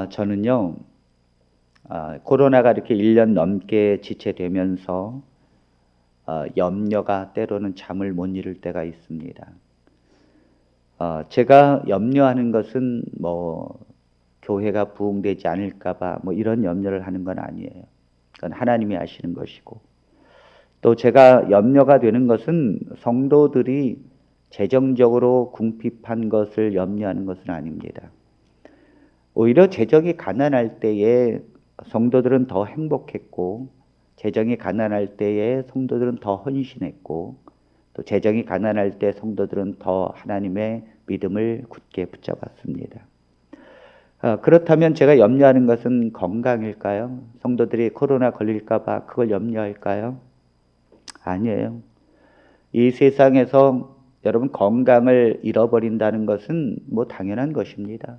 저는요, 코로나가 이렇게 1년 넘게 지체되면서 염려가 때로는 잠을 못 이룰 때가 있습니다. 제가 염려하는 것은 교회가 부흥되지 않을까봐 이런 염려를 하는 건 아니에요. 그건 하나님이 아시는 것이고, 또 제가 염려가 되는 것은 성도들이 재정적으로 궁핍한 것을 염려하는 것은 아닙니다. 오히려 재정이 가난할 때에 성도들은 더 행복했고, 재정이 가난할 때에 성도들은 더 헌신했고, 또 재정이 가난할 때 성도들은 더 하나님의 믿음을 굳게 붙잡았습니다. 그렇다면 제가 염려하는 것은 건강일까요? 성도들이 코로나 걸릴까 봐 그걸 염려할까요? 아니에요. 이 세상에서 여러분 건강을 잃어버린다는 것은 당연한 것입니다.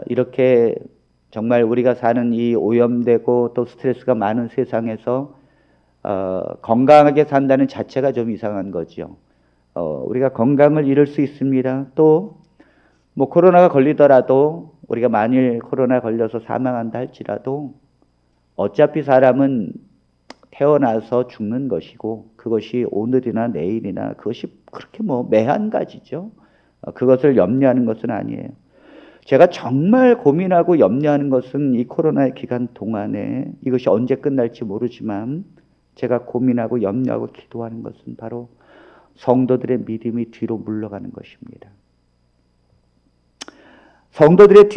이렇게 정말 우리가 사는 이 오염되고 또 스트레스가 많은 세상에서 건강하게 산다는 자체가 좀 이상한 거죠. 우리가 건강을 잃을 수 있습니다. 또 코로나가 걸리더라도 우리가 만일 코로나 걸려서 사망한다 할지라도 어차피 사람은 태어나서 죽는 것이고, 그것이 오늘이나 내일이나 그것이 그렇게 매한가지죠. 그것을 염려하는 것은 아니에요. 제가 정말 고민하고 염려하는 것은 이 코로나의 기간 동안에 이것이 언제 끝날지 모르지만 제가 고민하고 염려하고 기도하는 것은 바로 성도들의 믿음이 뒤로 물러가는 것입니다. 성도들의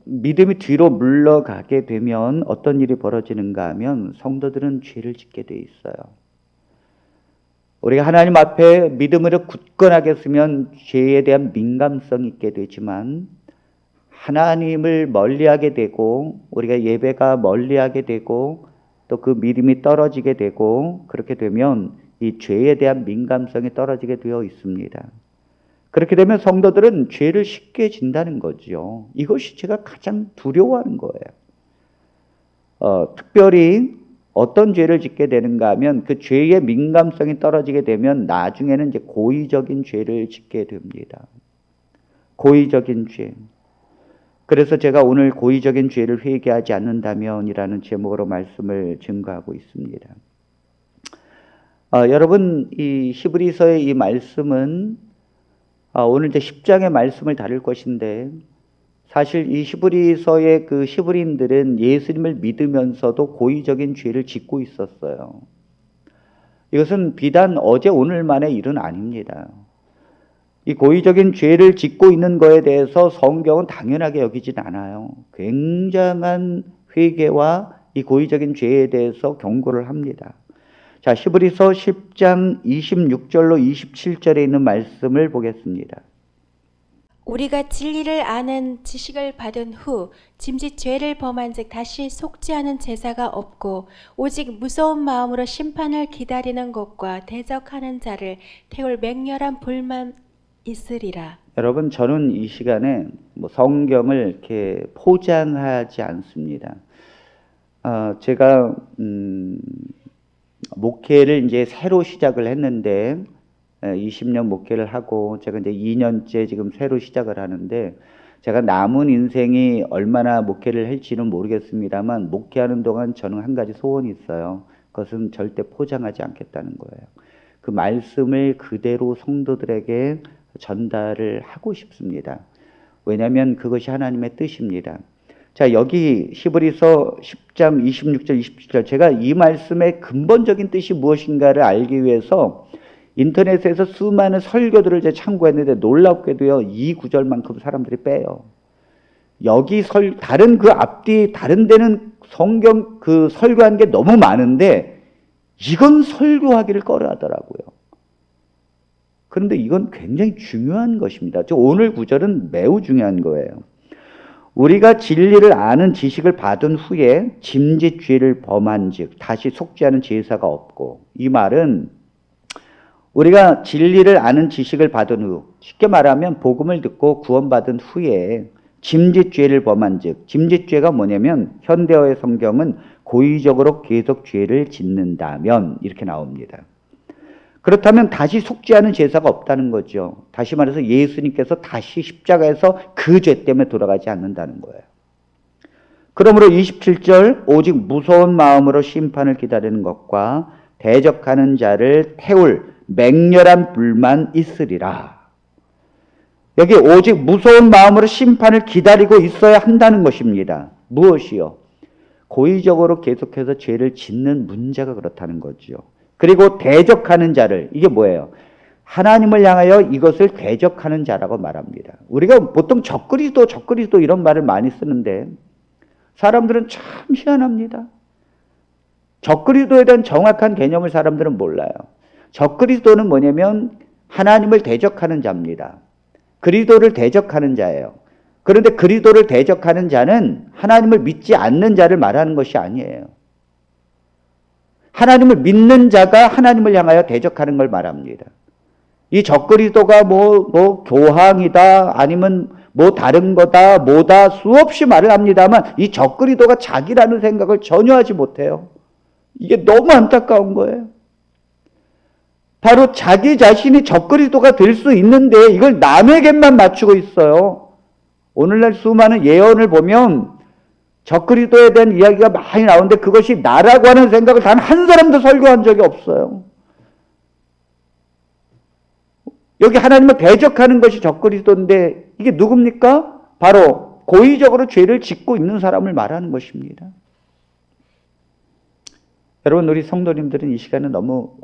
믿음이 뒤로 물러가게 되면 어떤 일이 벌어지는가 하면 성도들은 죄를 짓게 돼 있어요. 우리가 하나님 앞에 믿음으로 굳건하게 서면 죄에 대한 민감성이 있게 되지만, 하나님을 멀리하게 되고 우리가 예배가 멀리하게 되고 또 그 믿음이 떨어지게 되고, 그렇게 되면 이 죄에 대한 민감성이 떨어지게 되어 있습니다. 그렇게 되면 성도들은 죄를 쉽게 진다는 거죠. 이것이 제가 가장 두려워하는 거예요. 특별히 어떤 죄를 짓게 되는가 하면 그 죄의 민감성이 떨어지게 되면 나중에는 이제 고의적인 죄를 짓게 됩니다. 고의적인 죄. 그래서 제가 오늘 고의적인 죄를 회개하지 않는다면이라는 제목으로 말씀을 증거하고 있습니다. 여러분, 이 히브리서의 이 말씀은 오늘 이제 10장의 말씀을 다룰 것인데, 사실 이 히브리서의 그 히브리인들은 예수님을 믿으면서도 고의적인 죄를 짓고 있었어요. 이것은 비단 어제 오늘만의 일은 아닙니다. 이 고의적인 죄를 짓고 있는 것에 대해서 성경은 당연하게 여기진 않아요. 굉장한 회개와 이 고의적인 죄에 대해서 경고를 합니다. 자, 히브리서 10장 26절로 27절에 있는 말씀을 보겠습니다. 우리가 진리를 아는 지식을 받은 후 짐짓 죄를 범한즉 다시 속지 않은 제사가 없고 오직 무서운 마음으로 심판을 기다리는 것과 대적하는 자를 태울 맹렬한 불만 있으리라. 여러분, 저는 이 시간에 성경을 이렇게 포장하지 않습니다. 제가 목회를 이제 새로 시작을 했는데 20년 목회를 하고 제가 이제 2년째 지금 새로 시작을 하는데, 제가 남은 인생이 얼마나 목회를 할지는 모르겠습니다만 목회하는 동안 저는 한 가지 소원이 있어요. 그것은 절대 포장하지 않겠다는 거예요. 그 말씀을 그대로 성도들에게 전달을 하고 싶습니다. 왜냐하면 그것이 하나님의 뜻입니다. 자, 여기 히브리서 10장 26절 27절, 제가 이 말씀의 근본적인 뜻이 무엇인가를 알기 위해서 인터넷에서 수많은 설교들을 제가 참고했는데 놀랍게도요, 이 구절만큼 사람들이 빼요. 여기 다른 그 앞뒤 다른 데는 성경 그 설교한 게 너무 많은데 이건 설교하기를 꺼려하더라고요. 그런데 이건 굉장히 중요한 것입니다. 오늘 구절은 매우 중요한 거예요. 우리가 진리를 아는 지식을 받은 후에 짐짓 죄를 범한 즉 다시 속지 않은 제사가 없고, 이 말은 우리가 진리를 아는 지식을 받은 후, 쉽게 말하면 복음을 듣고 구원받은 후에 짐짓죄를 범한즉, 짐짓죄가 뭐냐면 현대어의 성경은 고의적으로 계속 죄를 짓는다면 이렇게 나옵니다. 그렇다면 다시 속죄하는 제사가 없다는 거죠. 다시 말해서 예수님께서 다시 십자가에서 그 죄 때문에 돌아가지 않는다는 거예요. 그러므로 27절 오직 무서운 마음으로 심판을 기다리는 것과 대적하는 자를 태울 맹렬한 불만 있으리라. 여기 오직 무서운 마음으로 심판을 기다리고 있어야 한다는 것입니다. 무엇이요? 고의적으로 계속해서 죄를 짓는 문제가 그렇다는 거죠. 그리고 대적하는 자를, 이게 뭐예요? 하나님을 향하여 이것을 대적하는 자라고 말합니다. 우리가 보통 적그리스도 이런 말을 많이 쓰는데 사람들은 참 희한합니다. 적그리스도에 대한 정확한 개념을 사람들은 몰라요. 적그리스도는 뭐냐면 하나님을 대적하는 자입니다. 그리스도를 대적하는 자예요. 그런데 그리스도를 대적하는 자는 하나님을 믿지 않는 자를 말하는 것이 아니에요. 하나님을 믿는 자가 하나님을 향하여 대적하는 걸 말합니다. 이 적그리스도가 뭐 교황이다, 아니면 뭐 다른 거다, 뭐다, 수없이 말을 합니다만 이 적그리스도가 자기라는 생각을 전혀 하지 못해요. 이게 너무 안타까운 거예요. 바로 자기 자신이 적그리스도가 될 수 있는데 이걸 남에게만 맞추고 있어요. 오늘날 수많은 예언을 보면 적그리스도에 대한 이야기가 많이 나오는데 그것이 나라고 하는 생각을 단 한 사람도 설교한 적이 없어요. 여기 하나님을 대적하는 것이 적그리스도인데 이게 누굽니까? 바로 고의적으로 죄를 짓고 있는 사람을 말하는 것입니다. 여러분, 우리 성도님들은 이 시간에 너무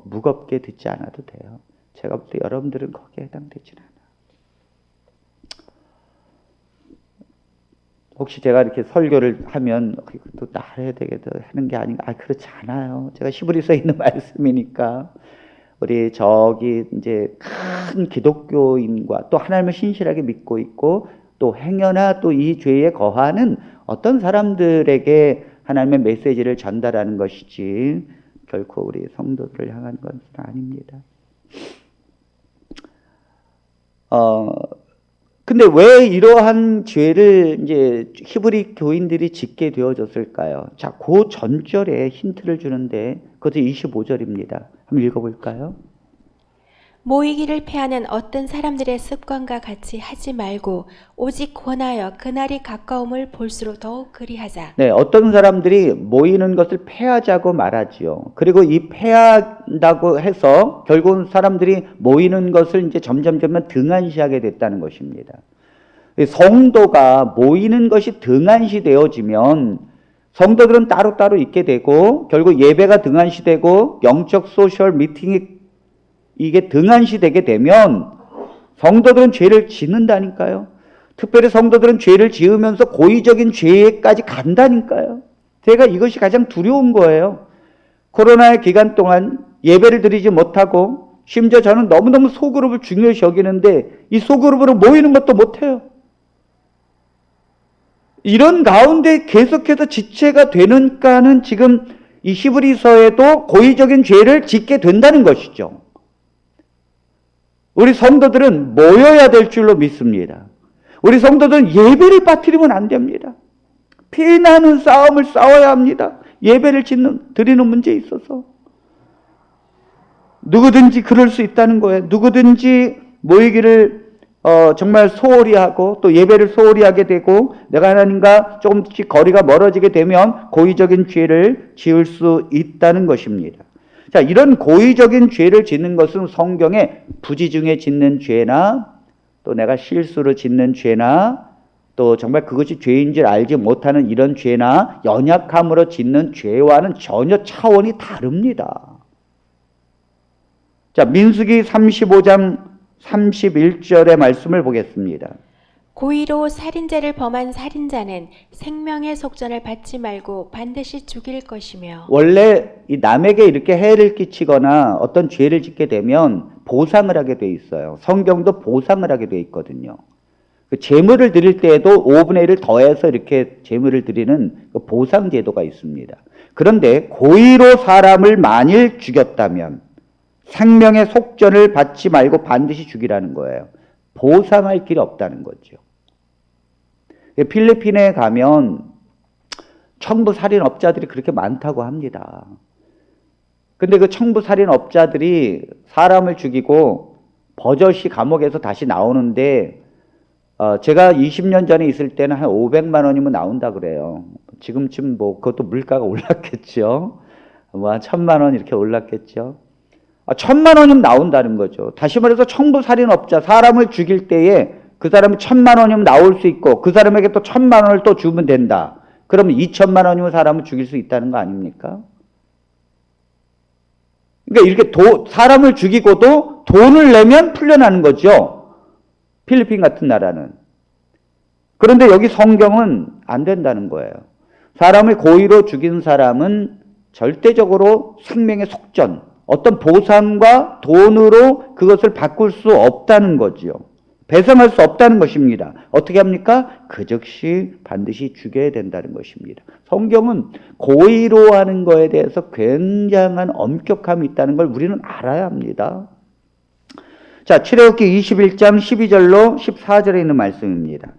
무겁게 듣지 않아도 돼요. 제가 볼 때 여러분들은 거기에 해당되진 않아요. 혹시 제가 이렇게 설교를 하면 또 나를 해야 되겠다 하는 게 아닌가? 그렇지 않아요. 제가 히브리서에 있는 말씀이니까. 우리 저기 이제 큰 기독교인과 또 하나님을 신실하게 믿고 있고 또 행여나 또 이 죄에 거하는 어떤 사람들에게 하나님의 메시지를 전달하는 것이지 결코 우리 성도들을 향한 것은 아닙니다. 근데 왜 이러한 죄를 이제 히브리 교인들이 짓게 되어졌을까요? 자, 그 전절에 힌트를 주는데 그것이 25절입니다. 한번 읽어볼까요? 모이기를 패하는 어떤 사람들의 습관과 같이 하지 말고 오직 권하여 그날이 가까움을 볼수록 더욱 그리하자. 네, 어떤 사람들이 모이는 것을 패하자고 말하지요. 그리고 이 패한다고 해서 결국은 사람들이 모이는 것을 이제 점점 등한시하게 됐다는 것입니다. 성도가 모이는 것이 등한시되어지면 성도들은 따로따로 있게 되고 결국 예배가 등한시되고 영적 소셜 미팅이 이게 등한시되게 되면 성도들은 죄를 짓는다니까요. 특별히 성도들은 죄를 지으면서 고의적인 죄까지 간다니까요. 제가 이것이 가장 두려운 거예요. 코로나의 기간 동안 예배를 드리지 못하고 심지어 저는 너무너무 소그룹을 중요시 여기는데 이 소그룹으로 모이는 것도 못해요. 이런 가운데 계속해서 지체가 되는가는 지금 이 히브리서에도 고의적인 죄를 짓게 된다는 것이죠. 우리 성도들은 모여야 될 줄로 믿습니다. 우리 성도들은 예배를 빠뜨리면 안 됩니다. 피나는 싸움을 싸워야 합니다. 예배를 드리는 문제에 있어서. 누구든지 그럴 수 있다는 거예요. 누구든지 모이기를 정말 소홀히 하고 또 예배를 소홀히 하게 되고 내가 하나님과 조금씩 거리가 멀어지게 되면 고의적인 죄를 지을 수 있다는 것입니다. 자, 이런 고의적인 죄를 짓는 것은 성경에 부지 중에 짓는 죄나 또 내가 실수로 짓는 죄나 또 정말 그것이 죄인 줄 알지 못하는 이런 죄나 연약함으로 짓는 죄와는 전혀 차원이 다릅니다. 자, 민수기 35장 31절의 말씀을 보겠습니다. 고의로 살인죄를 범한 살인자는 생명의 속전을 받지 말고 반드시 죽일 것이며. 원래 이 남에게 이렇게 해를 끼치거나 어떤 죄를 짓게 되면 보상을 하게 돼 있어요. 성경도 보상을 하게 돼 있거든요. 그 제물을 드릴 때에도 5분의 1을 더해서 이렇게 제물을 드리는 그 보상 제도가 있습니다. 그런데 고의로 사람을 만일 죽였다면 생명의 속전을 받지 말고 반드시 죽이라는 거예요. 보상할 길이 없다는 거죠. 필리핀에 가면 청부 살인업자들이 그렇게 많다고 합니다. 근데 그 청부 살인업자들이 사람을 죽이고 버젓이 감옥에서 다시 나오는데 제가 20년 전에 있을 때는 한 500만 원이면 나온다 그래요. 지금쯤 뭐 그것도 물가가 올랐겠죠. 뭐 한 1000만 원 이렇게 올랐겠죠. 1000만 원이면 나온다는 거죠. 다시 말해서 청부 살인업자, 사람을 죽일 때에 그 사람이 1000만 원이면 나올 수 있고 그 사람에게 또 1000만 원을 또 주면 된다. 그러면 2000만 원이면 사람을 죽일 수 있다는 거 아닙니까? 그러니까 이렇게 사람을 죽이고도 돈을 내면 풀려나는 거죠. 필리핀 같은 나라는. 그런데 여기 성경은 안 된다는 거예요. 사람을 고의로 죽인 사람은 절대적으로 생명의 속전, 어떤 보상과 돈으로 그것을 바꿀 수 없다는 거지요. 배상할 수 없다는 것입니다. 어떻게 합니까? 그 즉시 반드시 죽여야 된다는 것입니다. 성경은 고의로 하는 거에 대해서 굉장한 엄격함이 있다는 걸 우리는 알아야 합니다. 자, 출애굽기 21장 12절로 14절에 있는 말씀입니다.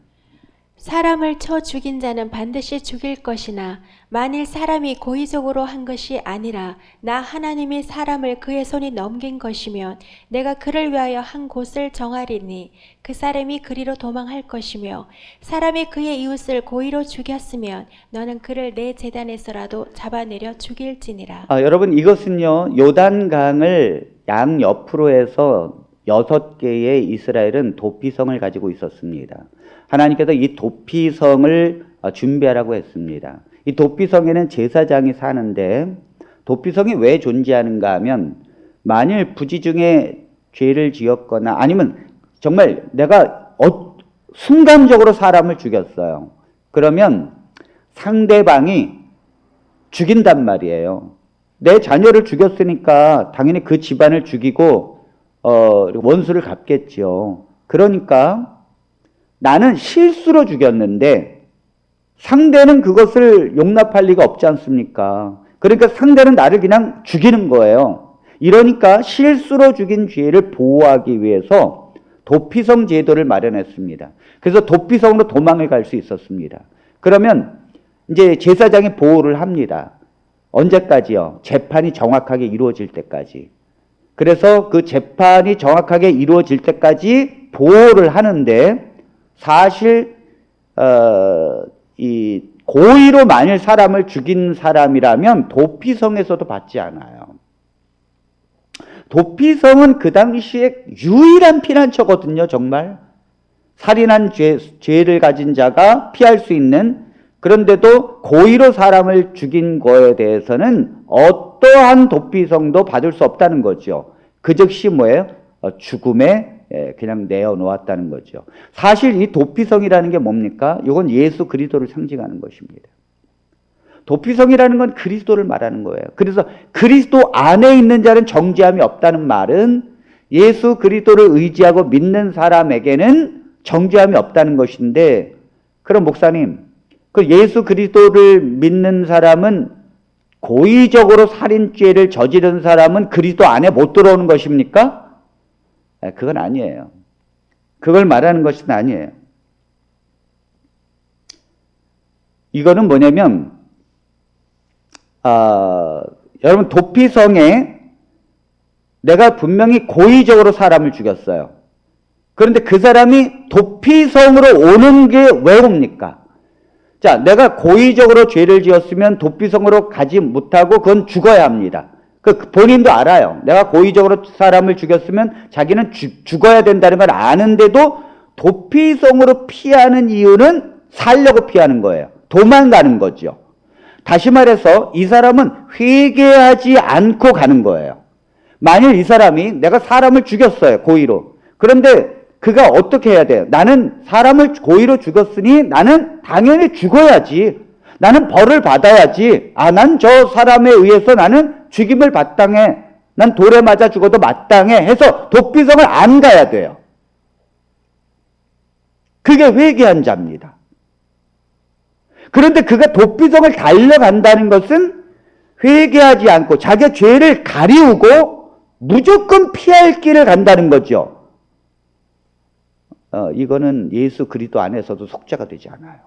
사람을 쳐 죽인 자는 반드시 죽일 것이나 만일 사람이 고의적으로 한 것이 아니라 나 하나님이 사람을 그의 손이 넘긴 것이면 내가 그를 위하여 한 곳을 정하리니 그 사람이 그리로 도망할 것이며 사람이 그의 이웃을 고의로 죽였으면 너는 그를 내 제단에서라도 잡아내려 죽일지니라. 여러분, 이것은요, 요단강을 양옆으로 해서 6개의 이스라엘은 도피성을 가지고 있었습니다. 하나님께서 이 도피성을 준비하라고 했습니다. 이 도피성에는 제사장이 사는데 도피성이 왜 존재하는가 하면 만일 부지 중에 죄를 지었거나 아니면 정말 내가 순간적으로 사람을 죽였어요. 그러면 상대방이 죽인단 말이에요. 내 자녀를 죽였으니까 당연히 그 집안을 죽이고 원수를 갚겠죠. 그러니까 나는 실수로 죽였는데 상대는 그것을 용납할 리가 없지 않습니까? 그러니까 상대는 나를 그냥 죽이는 거예요. 이러니까 실수로 죽인 죄를 보호하기 위해서 도피성 제도를 마련했습니다. 그래서 도피성으로 도망을 갈 수 있었습니다. 그러면 이제 제사장이 보호를 합니다. 언제까지요? 재판이 정확하게 이루어질 때까지. 그래서 그 재판이 정확하게 이루어질 때까지 보호를 하는데 사실 이 고의로 만일 사람을 죽인 사람이라면 도피성에서도 받지 않아요. 도피성은 그 당시에 유일한 피난처거든요. 정말 살인한 죄를 가진 자가 피할 수 있는. 그런데도 고의로 사람을 죽인 거에 대해서는 어떠한 도피성도 받을 수 없다는 거죠. 그 즉시 뭐예요? 죽음에 그냥 내어놓았다는 거죠. 사실 이 도피성이라는 게 뭡니까? 이건 예수 그리스도를 상징하는 것입니다. 도피성이라는 건 그리스도를 말하는 거예요. 그래서 그리스도 안에 있는 자는 정죄함이 없다는 말은 예수 그리스도를 의지하고 믿는 사람에게는 정죄함이 없다는 것인데, 그럼 목사님, 그 예수 그리스도를 믿는 사람은 고의적으로 살인죄를 저지른 사람은 그리스도 안에 못 들어오는 것입니까? 그건 아니에요. 그걸 말하는 것은 아니에요. 이거는 뭐냐면 여러분, 도피성에 내가 분명히 고의적으로 사람을 죽였어요. 그런데 그 사람이 도피성으로 오는 게 왜 옵니까? 자, 내가 고의적으로 죄를 지었으면 도피성으로 가지 못하고 그건 죽어야 합니다. 그 본인도 알아요. 내가 고의적으로 사람을 죽였으면 자기는 죽어야 된다는 걸 아는데도 도피성으로 피하는 이유는 살려고 피하는 거예요. 도망가는 거죠. 다시 말해서 이 사람은 회개하지 않고 가는 거예요. 만일 이 사람이 내가 사람을 죽였어요. 고의로. 그런데 그가 어떻게 해야 돼요? 나는 사람을 고의로 죽였으니 나는 당연히 죽어야지. 나는 벌을 받아야지. 난 저 사람에 의해서 나는 죽임을 마땅해. 난 돌에 맞아 죽어도 마땅해. 해서 도피성을 안 가야 돼요. 그게 회개한 자입니다. 그런데 그가 도피성을 달려간다는 것은 회개하지 않고 자기의 죄를 가리우고 무조건 피할 길을 간다는 거죠. 이거는 예수 그리스도 안에서도 속죄가 되지 않아요.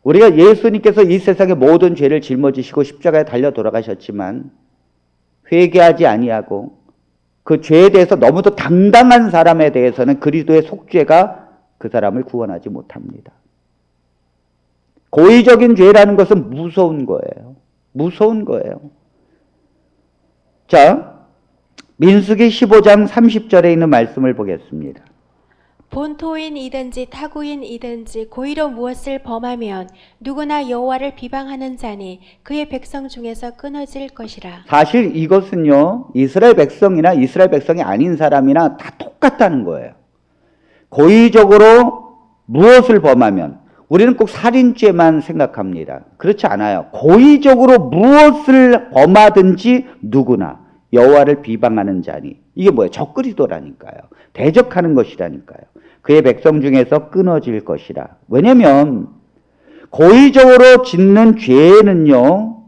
우리가 예수님께서 이 세상의 모든 죄를 짊어지시고 십자가에 달려 돌아가셨지만 회개하지 아니하고 그 죄에 대해서 너무도 당당한 사람에 대해서는 그리스도의 속죄가 그 사람을 구원하지 못합니다. 고의적인 죄라는 것은 무서운 거예요. 무서운 거예요. 자, 민수기 15장 30절에 있는 말씀을 보겠습니다. 본토인이든지 타국인이든지 고의로 무엇을 범하면 누구나 여호와를 비방하는 자니 그의 백성 중에서 끊어질 것이라. 사실 이것은요, 이스라엘 백성이나 이스라엘 백성이 아닌 사람이나 다 똑같다는 거예요. 고의적으로 무엇을 범하면, 우리는 꼭 살인죄만 생각합니다. 그렇지 않아요. 고의적으로 무엇을 범하든지 누구나 여호와를 비방하는 자니, 이게 뭐예요? 적그리스도라니까요. 대적하는 것이라니까요. 그의 백성 중에서 끊어질 것이라. 왜냐면 고의적으로 짓는 죄는요,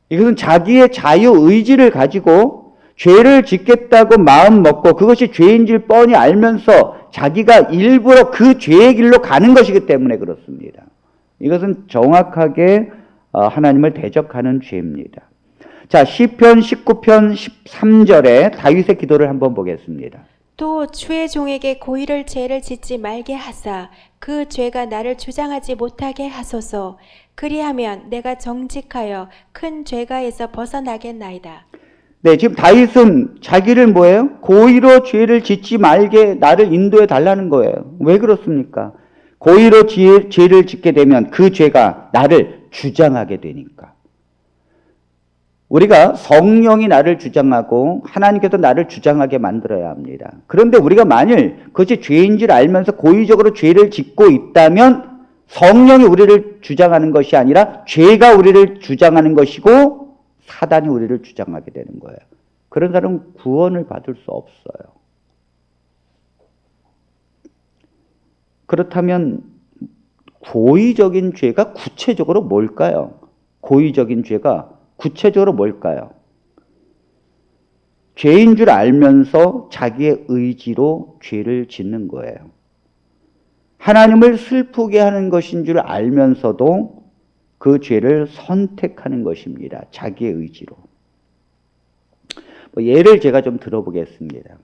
이것은 자기의 자유의지를 가지고 죄를 짓겠다고 마음 먹고 그것이 죄인 줄 뻔히 알면서 자기가 일부러 그 죄의 길로 가는 것이기 때문에 그렇습니다. 이것은 정확하게 하나님을 대적하는 죄입니다. 자, 시편 19편 13절에 다윗의 기도를 한번 보겠습니다. 또 주의 종에게 고의를 죄를 짓지 말게 하사 그 죄가 나를 주장하지 못하게 하소서. 그리하면 내가 정직하여 큰 죄가에서 벗어나겠나이다. 네, 지금 다윗은 자기를 뭐예요? 고의로 죄를 짓지 말게 나를 인도해 달라는 거예요. 왜 그렇습니까? 고의로 죄를 짓게 되면 그 죄가 나를 주장하게 되니까. 우리가 성령이 나를 주장하고 하나님께서 나를 주장하게 만들어야 합니다. 그런데 우리가 만일 그것이 죄인 줄 알면서 고의적으로 죄를 짓고 있다면 성령이 우리를 주장하는 것이 아니라 죄가 우리를 주장하는 것이고 사단이 우리를 주장하게 되는 거예요. 그런 사람은 구원을 받을 수 없어요. 그렇다면 고의적인 죄가 구체적으로 뭘까요? 고의적인 죄가 구체적으로 뭘까요? 죄인 줄 알면서 자기의 의지로 죄를 짓는 거예요. 하나님을 슬프게 하는 것인 줄 알면서도 그 죄를 선택하는 것입니다. 자기의 의지로. 예를 제가 좀 들어보겠습니다.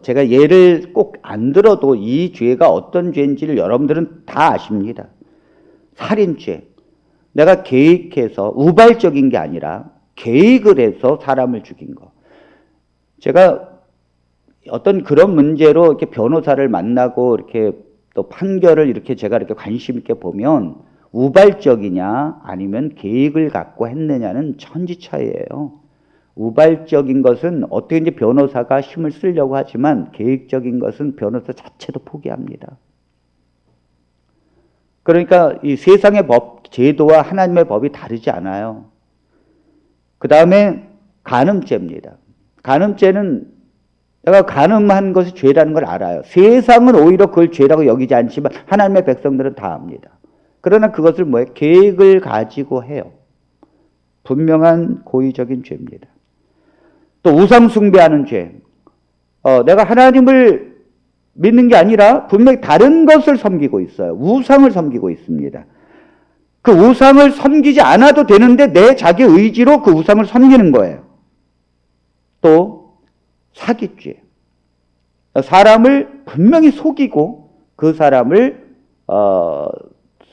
제가 예를 꼭 안 들어도 이 죄가 어떤 죄인지를 여러분들은 다 아십니다. 살인죄. 내가 계획해서 우발적인 게 아니라 계획을 해서 사람을 죽인 거. 제가 어떤 그런 문제로 이렇게 변호사를 만나고 이렇게 또 판결을 이렇게 제가 이렇게 관심 있게 보면 우발적이냐 아니면 계획을 갖고 했느냐는 천지차이예요. 우발적인 것은 어떻게든지 변호사가 힘을 쓰려고 하지만 계획적인 것은 변호사 자체도 포기합니다. 그러니까 이 세상의 법, 제도와 하나님의 법이 다르지 않아요. 그 다음에 간음죄입니다. 간음죄는 내가 간음한 것이 죄라는 걸 알아요. 세상은 오히려 그걸 죄라고 여기지 않지만 하나님의 백성들은 다 압니다. 그러나 그것을 뭐예요? 계획을 가지고 해요. 분명한 고의적인 죄입니다. 또 우상 숭배하는 죄. 내가 하나님을 믿는 게 아니라 분명히 다른 것을 섬기고 있어요. 우상을 섬기고 있습니다. 그 우상을 섬기지 않아도 되는데 내 자기 의지로 그 우상을 섬기는 거예요. 또 사기죄. 사람을 분명히 속이고 그 사람을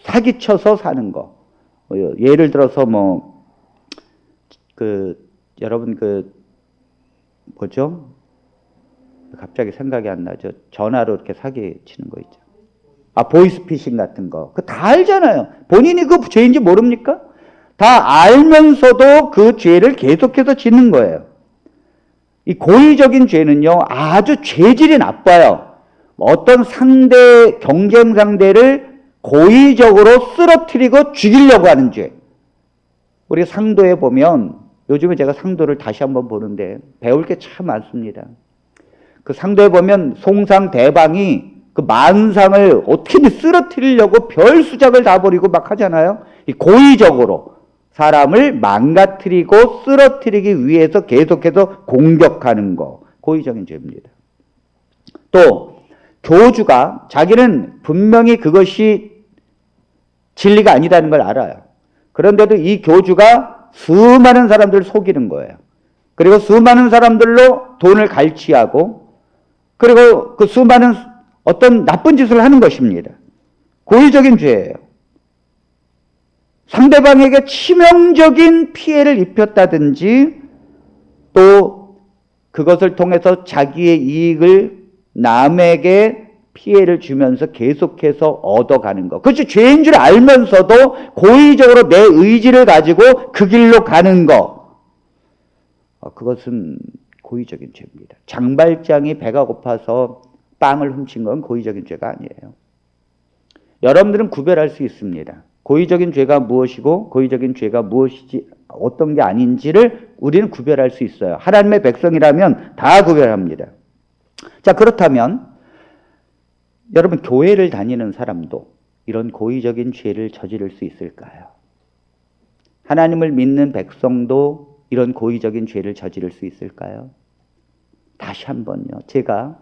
사기쳐서 사는 거. 예를 들어서 여러분 뭐죠? 갑자기 생각이 안 나죠. 전화로 이렇게 사기 치는 거 있죠. 보이스피싱 같은 거. 그거 다 알잖아요. 본인이 그 죄인지 모릅니까? 다 알면서도 그 죄를 계속해서 짓는 거예요. 이 고의적인 죄는요, 아주 죄질이 나빠요. 어떤 경쟁 상대를 고의적으로 쓰러뜨리고 죽이려고 하는 죄. 우리가 상도에 보면, 요즘에 제가 상도를 다시 한번 보는데 배울 게 참 많습니다. 그 상도에 보면 송상대방이 그 만상을 어떻게든 쓰러뜨리려고 별 수작을 다 벌이고 막 하잖아요. 이 고의적으로 사람을 망가뜨리고 쓰러뜨리기 위해서 계속해서 공격하는 거. 고의적인 죄입니다. 또 교주가 자기는 분명히 그것이 진리가 아니라는 걸 알아요. 그런데도 이 교주가 수많은 사람들을 속이는 거예요. 그리고 수많은 사람들로 돈을 갈취하고 그리고 그 수많은 어떤 나쁜 짓을 하는 것입니다. 고의적인 죄예요. 상대방에게 치명적인 피해를 입혔다든지 또 그것을 통해서 자기의 이익을 남에게 피해를 주면서 계속해서 얻어가는 것. 그것이 죄인 줄 알면서도 고의적으로 내 의지를 가지고 그 길로 가는 것. 그것은 고의적인 죄입니다. 장발장이 배가 고파서 빵을 훔친 건 고의적인 죄가 아니에요. 여러분들은 구별할 수 있습니다. 고의적인 죄가 무엇이고 고의적인 죄가 무엇이지 어떤 게 아닌지를 우리는 구별할 수 있어요. 하나님의 백성이라면 다 구별합니다. 자, 그렇다면 여러분 교회를 다니는 사람도 이런 고의적인 죄를 저지를 수 있을까요? 하나님을 믿는 백성도 이런 고의적인 죄를 저지를 수 있을까요? 다시 한번요. 제가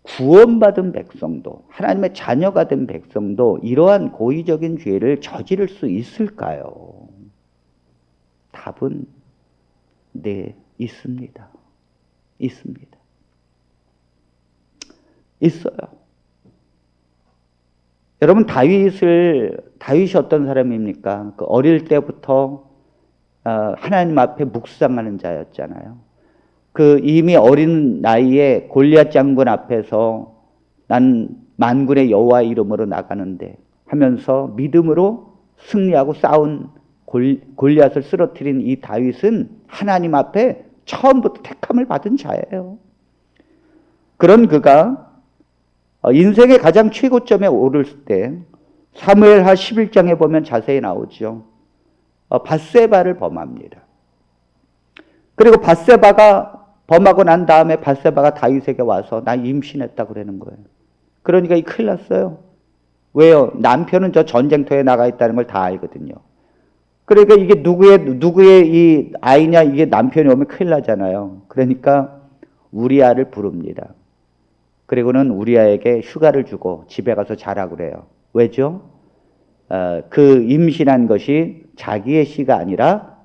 구원받은 백성도 하나님의 자녀가 된 백성도 이러한 고의적인 죄를 저지를 수 있을까요? 답은 네, 있습니다. 있습니다. 있어요. 여러분 다윗이 어떤 사람입니까? 그 어릴 때부터 하나님 앞에 묵상하는 자였잖아요. 그 이미 어린 나이에 골리앗 장군 앞에서 난 만군의 여호와의 이름으로 나가는데 하면서 믿음으로 승리하고 싸운 골리앗을 쓰러뜨린 이 다윗은 하나님 앞에 처음부터 택함을 받은 자예요. 그런 그가 인생의 가장 최고점에 오를 때 사무엘하 11장에 보면 자세히 나오죠. 밧세바를 범합니다. 그리고 밧세바가 범하고 난 다음에 밧세바가 다윗에게 와서 나 임신했다 그러는 거예요. 그러니까 이 큰일 났어요. 왜요? 남편은 저 전쟁터에 나가 있다는 걸 다 알거든요. 그러니까 이게 누구의 이 아이냐 이게 남편이 오면 큰일 나잖아요. 그러니까 우리아를 부릅니다. 그리고는 우리아에게 휴가를 주고 집에 가서 자라 그래요. 왜죠? 그 임신한 것이 자기의 씨가 아니라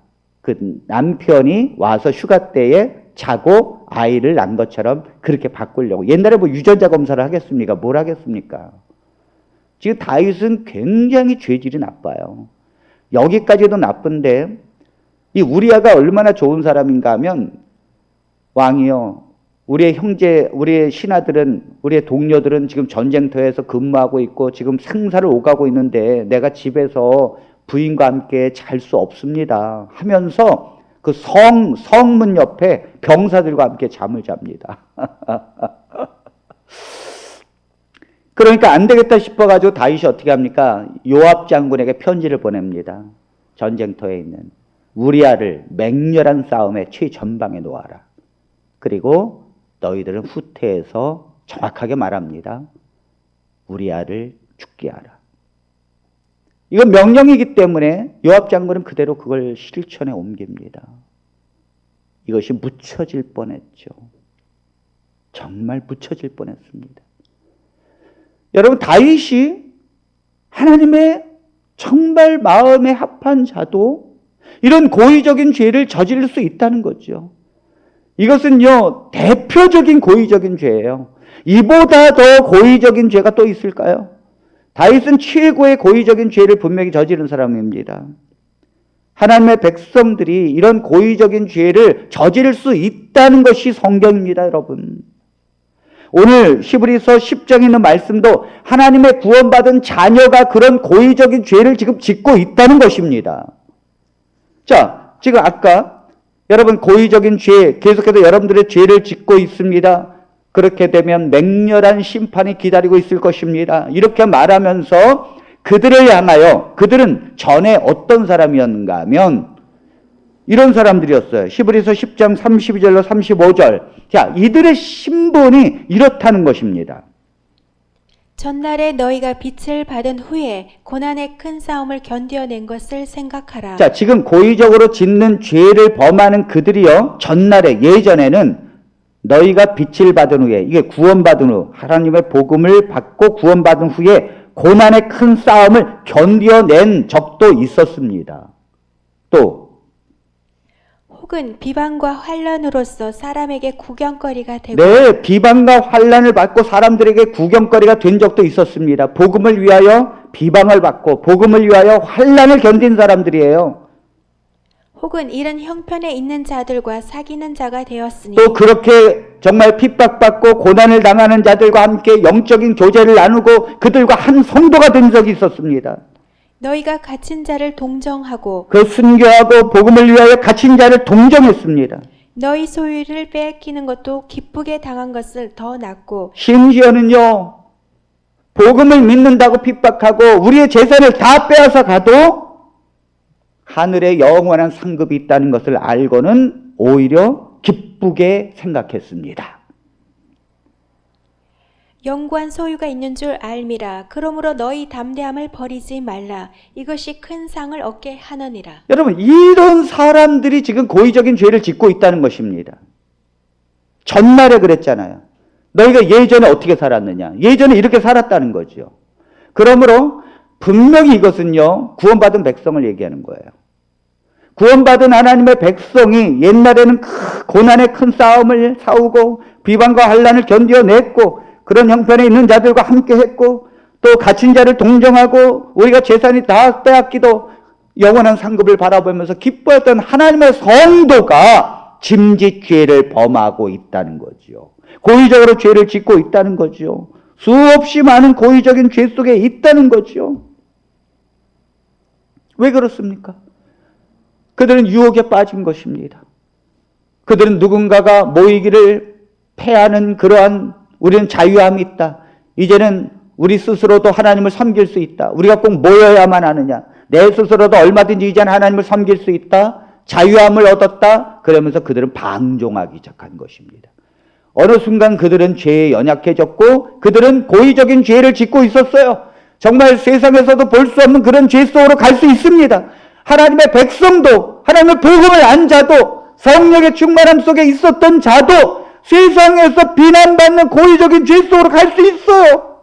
그 남편이 와서 휴가 때에 자고 아이를 낳은 것처럼 그렇게 바꾸려고. 옛날에 뭐 유전자 검사를 하겠습니까? 뭘 하겠습니까? 지금 다윗은 굉장히 죄질이 나빠요. 여기까지도 나쁜데 이 우리아가 얼마나 좋은 사람인가 하면 왕이요. 우리의 형제, 우리의 신하들은, 우리의 동료들은 지금 전쟁터에서 근무하고 있고 지금 생사를 오가고 있는데 내가 집에서 부인과 함께 잘 수 없습니다 하면서 그 성문 옆에 병사들과 함께 잠을 잡니다. 그러니까 안 되겠다 싶어가지고 다윗이 어떻게 합니까? 요압 장군에게 편지를 보냅니다. 전쟁터에 있는 우리아를 맹렬한 싸움의 최전방에 놓아라. 그리고 너희들은 후퇴해서 정확하게 말합니다. 우리아를 죽게 하라. 이건 명령이기 때문에 요압 장군은 그대로 그걸 실천에 옮깁니다. 이것이 묻혀질 뻔했죠. 정말 묻혀질 뻔했습니다. 여러분 다윗이 하나님의 정말 마음에 합한 자도 이런 고의적인 죄를 저지를 수 있다는 거죠. 이것은요 대표적인 고의적인 죄예요. 이보다 더 고의적인 죄가 또 있을까요? 다윗은 최고의 고의적인 죄를 분명히 저지른 사람입니다. 하나님의 백성들이 이런 고의적인 죄를 저지를 수 있다는 것이 성경입니다, 여러분. 오늘 히브리서 10장에 있는 말씀도 하나님의 구원받은 자녀가 그런 고의적인 죄를 지금 짓고 있다는 것입니다. 자, 지금 아까 여러분 고의적인 죄, 계속해서 여러분들의 죄를 짓고 있습니다. 그렇게 되면 맹렬한 심판이 기다리고 있을 것입니다. 이렇게 말하면서 그들을 향하여, 그들은 전에 어떤 사람이었는가 하면 이런 사람들이었어요. 히브리서 10장 32절로 35절. 자, 이들의 신분이 이렇다는 것입니다. 전날에 너희가 빛을 받은 후에 고난의 큰 싸움을 견뎌낸 것을 생각하라. 자, 지금 고의적으로 짓는 죄를 범하는 그들이요, 전날에, 예전에는 너희가 빛을 받은 후에, 이게 구원받은 후, 하나님의 복음을 받고 구원받은 후에 고난의 큰 싸움을 견뎌낸 적도 있었습니다. 또 혹은 비방과 환란으로서 사람에게 구경거리가 되고 네, 비방과 환란을 받고 사람들에게 구경거리가 된 적도 있었습니다. 복음을 위하여 비방을 받고 복음을 위하여 환란을 견딘 사람들이에요. 혹은 이런 형편에 있는 자들과 사귀는 자가 되었으니 또 그렇게 정말 핍박받고 고난을 당하는 자들과 함께 영적인 교제를 나누고 그들과 한 성도가 된 적이 있었습니다. 너희가 갇힌 자를 동정하고 그 순교하고 복음을 위하여 갇힌 자를 동정했습니다. 너희 소유를 빼앗기는 것도 기쁘게 당한 것을 더 낫고 심지어는요, 복음을 믿는다고 핍박하고 우리의 재산을 다 빼앗아 가도 하늘에 영원한 상급이 있다는 것을 알고는 오히려 기쁘게 생각했습니다. 영구한 소유가 있는 줄 알미라. 그러므로 너희 담대함을 버리지 말라. 이것이 큰 상을 얻게 하느니라. 여러분, 이런 사람들이 지금 고의적인 죄를 짓고 있다는 것입니다. 전날에 그랬잖아요. 너희가 예전에 어떻게 살았느냐. 예전에 이렇게 살았다는 거죠. 그러므로 분명히 이것은요, 구원받은 백성을 얘기하는 거예요. 구원받은 하나님의 백성이 옛날에는 고난의 큰 싸움을 싸우고 비방과 환난을 견뎌냈고 그런 형편에 있는 자들과 함께 했고 또 갇힌 자를 동정하고 우리가 재산이 다 빼앗기도 영원한 상급을 바라보면서 기뻐했던 하나님의 성도가 짐짓 죄를 범하고 있다는 거죠. 고의적으로 죄를 짓고 있다는 거죠. 수없이 많은 고의적인 죄 속에 있다는 거죠. 왜 그렇습니까? 그들은 유혹에 빠진 것입니다. 그들은 누군가가 모이기를 패하는 그러한 우리는 자유함이 있다. 이제는 우리 스스로도 하나님을 섬길 수 있다. 우리가 꼭 모여야만 하느냐. 내 스스로도 얼마든지 이제는 하나님을 섬길 수 있다. 자유함을 얻었다. 그러면서 그들은 방종하기 시작한 것입니다. 어느 순간 그들은 죄에 연약해졌고 그들은 고의적인 죄를 짓고 있었어요. 정말 세상에서도 볼 수 없는 그런 죄 속으로 갈 수 있습니다. 하나님의 백성도 하나님의 복음을 안 자도 성령의 충만함 속에 있었던 자도 세상에서 비난받는 고의적인 죄 속으로 갈 수 있어요.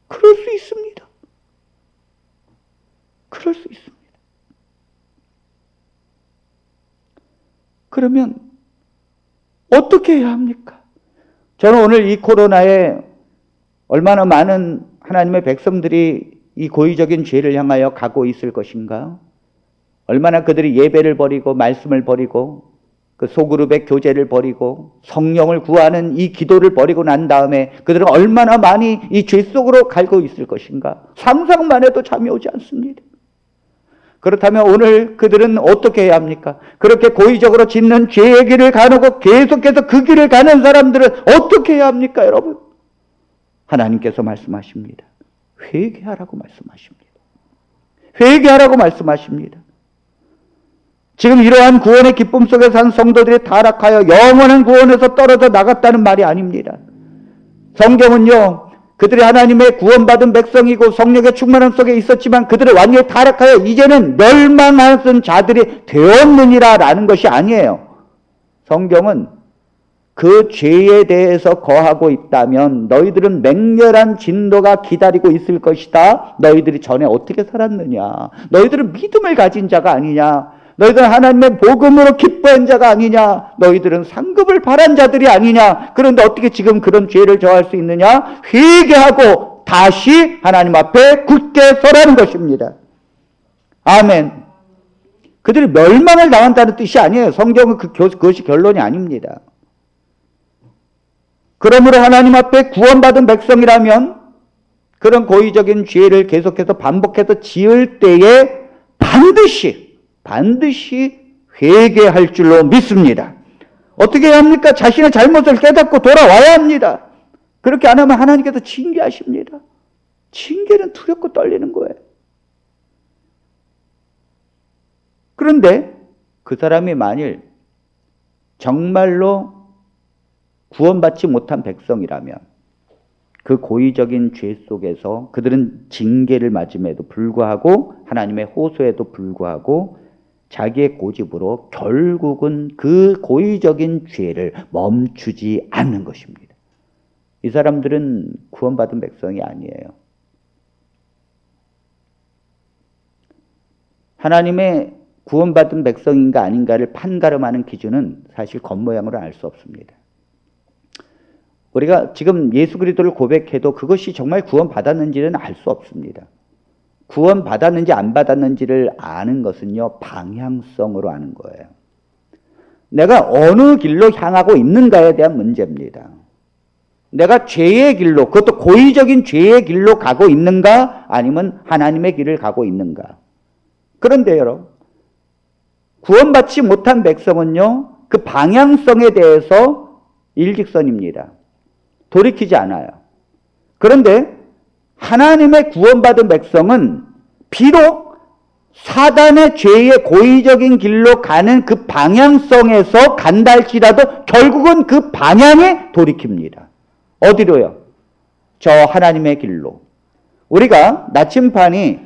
그럴 수 있습니다. 그럴 수 있습니다. 그러면 어떻게 해야 합니까? 저는 오늘 이 코로나에 얼마나 많은 하나님의 백성들이 이 고의적인 죄를 향하여 가고 있을 것인가? 얼마나 그들이 예배를 버리고 말씀을 버리고 그 소그룹의 교제를 버리고 성령을 구하는 이 기도를 버리고 난 다음에 그들은 얼마나 많이 이 죄 속으로 갈고 있을 것인가? 상상만 해도 잠이 오지 않습니다. 그렇다면 오늘 그들은 어떻게 해야 합니까? 그렇게 고의적으로 짓는 죄의 길을 가누고 계속해서 그 길을 가는 사람들은 어떻게 해야 합니까, 여러분? 하나님께서 말씀하십니다. 회개하라고 말씀하십니다. 회개하라고 말씀하십니다. 지금 이러한 구원의 기쁨 속에 산 성도들이 타락하여 영원한 구원에서 떨어져 나갔다는 말이 아닙니다. 성경은요, 그들이 하나님의 구원받은 백성이고 성령의 충만함 속에 있었지만 그들을 완전히 타락하여 이제는 멸망하는 자들이 되었느니라 라는 것이 아니에요. 성경은 그 죄에 대해서 거하고 있다면 너희들은 맹렬한 진노가 기다리고 있을 것이다. 너희들이 전에 어떻게 살았느냐. 너희들은 믿음을 가진 자가 아니냐. 너희들은 하나님의 복음으로 기뻐한 자가 아니냐. 너희들은 상급을 바란 자들이 아니냐. 그런데 어떻게 지금 그런 죄를 저할 수 있느냐. 회개하고 다시 하나님 앞에 굳게 서라는 것입니다. 아멘. 그들이 멸망을 당한다는 뜻이 아니에요. 성경은 그것이 결론이 아닙니다. 그러므로 하나님 앞에 구원받은 백성이라면 그런 고의적인 죄를 계속해서 반복해서 지을 때에 반드시 회개할 줄로 믿습니다. 어떻게 해야 합니까? 자신의 잘못을 깨닫고 돌아와야 합니다. 그렇게 안 하면 하나님께서 징계하십니다. 징계는 두렵고 떨리는 거예요. 그런데 그 사람이 만일 정말로 구원받지 못한 백성이라면 그 고의적인 죄 속에서 그들은 징계를 맞음에도 불구하고 하나님의 호소에도 불구하고 자기의 고집으로 결국은 그 고의적인 죄를 멈추지 않는 것입니다. 이 사람들은 구원받은 백성이 아니에요. 하나님의 구원받은 백성인가 아닌가를 판가름하는 기준은 사실 겉모양으로 알 수 없습니다. 우리가 지금 예수 그리스도를 고백해도 그것이 정말 구원받았는지는 알 수 없습니다. 구원받았는지 안 받았는지를 아는 것은요, 방향성으로 아는 거예요. 내가 어느 길로 향하고 있는가에 대한 문제입니다. 내가 죄의 길로, 그것도 고의적인 죄의 길로 가고 있는가, 아니면 하나님의 길을 가고 있는가. 그런데 여러분, 구원받지 못한 백성은요, 그 방향성에 대해서 일직선입니다. 돌이키지 않아요. 그런데 하나님의 구원받은 백성은 비록 사단의 죄의 고의적인 길로 가는 그 방향성에서 간다 할지라도 결국은 그 방향에 돌이킵니다. 어디로요? 저 하나님의 길로. 우리가 나침반이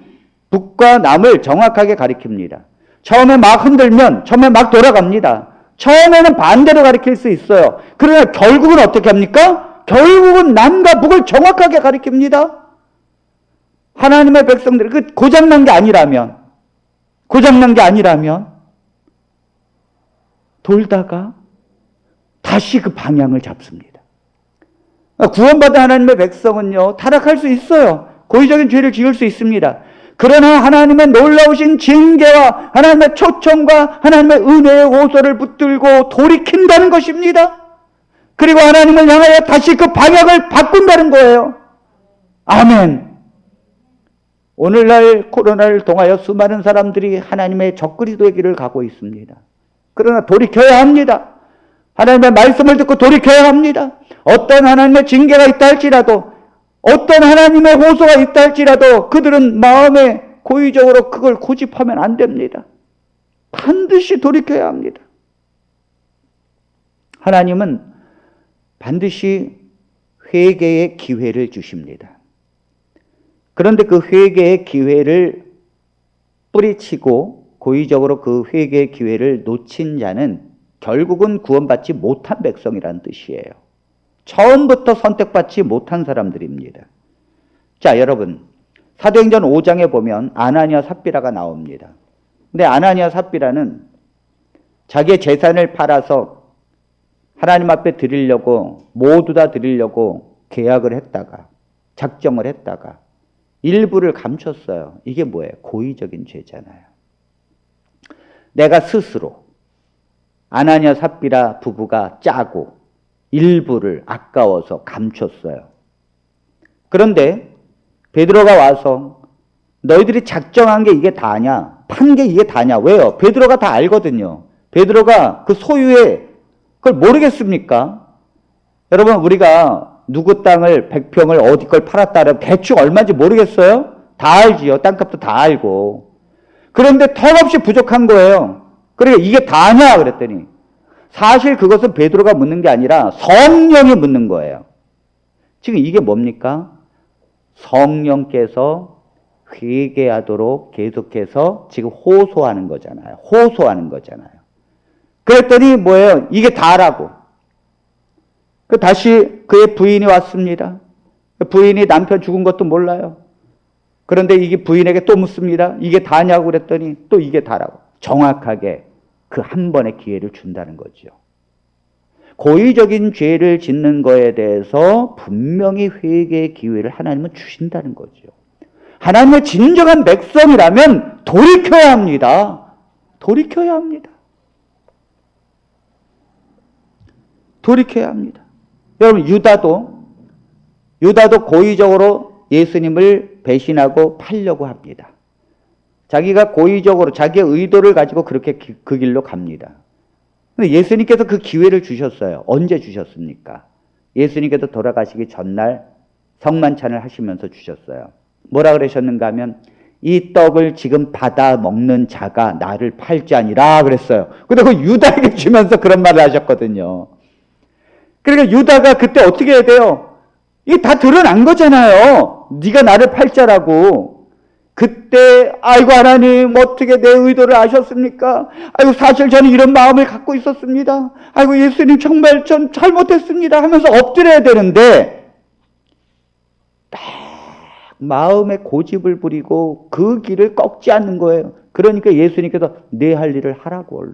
북과 남을 정확하게 가리킵니다. 처음에 막 흔들면 처음에 막 돌아갑니다. 처음에는 반대로 가리킬 수 있어요. 그러나 결국은 어떻게 합니까? 결국은 남과 북을 정확하게 가리킵니다. 하나님의 백성들이 그 고장난 게 아니라면 돌다가 다시 그 방향을 잡습니다. 구원받은 하나님의 백성은요, 타락할 수 있어요. 고의적인 죄를 지을 수 있습니다. 그러나 하나님의 놀라우신 징계와 하나님의 초청과 하나님의 은혜의 호소를 붙들고 돌이킨다는 것입니다. 그리고 하나님을 향하여 다시 그 방향을 바꾼다는 거예요. 아멘. 오늘날 코로나를 통하여 수많은 사람들이 하나님의 적그리스도의 길을 가고 있습니다. 그러나 돌이켜야 합니다. 하나님의 말씀을 듣고 돌이켜야 합니다. 어떤 하나님의 징계가 있다 할지라도, 어떤 하나님의 호소가 있다 할지라도 그들은 마음에 고의적으로 그걸 고집하면 안 됩니다. 반드시 돌이켜야 합니다. 하나님은 반드시 회개의 기회를 주십니다. 그런데 그 회개의 기회를 뿌리치고 고의적으로 그 회개의 기회를 놓친 자는 결국은 구원받지 못한 백성이라는 뜻이에요. 처음부터 선택받지 못한 사람들입니다. 자, 여러분, 사도행전 5장에 보면 아나니아 삽비라가 나옵니다. 근데 아나니아 삽비라는 자기의 재산을 팔아서 하나님 앞에 드리려고, 모두 다 드리려고 계약을 했다가, 작정을 했다가 일부를 감췄어요. 이게 뭐예요? 고의적인 죄잖아요. 내가 스스로 아나니아 삽비라 부부가 짜고 일부를 아까워서 감췄어요. 그런데 베드로가 와서 너희들이 작정한 게 이게 다냐? 판 게 이게 다냐? 왜요? 베드로가 다 알거든요. 베드로가 그 소유의 그걸 모르겠습니까? 여러분, 우리가 누구 땅을 100평을 어디 걸 팔았다면 대충 얼마인지 모르겠어요? 다 알지요. 땅값도 다 알고. 그런데 턱없이 부족한 거예요. 그러니까 이게 다냐? 그랬더니 사실 그것은 베드로가 묻는 게 아니라 성령이 묻는 거예요. 지금 이게 뭡니까? 성령께서 회개하도록 계속해서 지금 호소하는 거잖아요. 호소하는 거잖아요. 그랬더니 뭐예요? 이게 다라고. 다시 그의 부인이 왔습니다. 부인이 남편 죽은 것도 몰라요. 그런데 이게 부인에게 또 묻습니다. 이게 다냐고 그랬더니 또 이게 다라고. 정확하게 그 한 번의 기회를 준다는 거죠. 고의적인 죄를 짓는 거에 대해서 분명히 회개의 기회를 하나님은 주신다는 거죠. 하나님의 진정한 백성이라면 돌이켜야 합니다. 돌이켜야 합니다. 돌이켜야 합니다. 여러분, 유다도 고의적으로 예수님을 배신하고 팔려고 합니다. 자기가 고의적으로 자기의 의도를 가지고 그렇게 그 길로 갑니다. 근데 예수님께서 그 기회를 주셨어요. 언제 주셨습니까? 예수님께서 돌아가시기 전날 성만찬을 하시면서 주셨어요. 뭐라 그러셨는가 하면 이 떡을 지금 받아 먹는 자가 나를 팔자니라 그랬어요. 근데 그 유다에게 주면서 그런 말을 하셨거든요. 그러니까 유다가 그때 어떻게 해야 돼요? 이게 다 드러난 거잖아요. 네가 나를 팔자라고. 그때 아이고 하나님 어떻게 내 의도를 아셨습니까? 아이고 사실 저는 이런 마음을 갖고 있었습니다. 아이고 예수님 정말 전 잘못했습니다 하면서 엎드려야 되는데 딱 마음에 고집을 부리고 그 길을 꺾지 않는 거예요. 그러니까 예수님께서 내 할 일을 하라고 얼른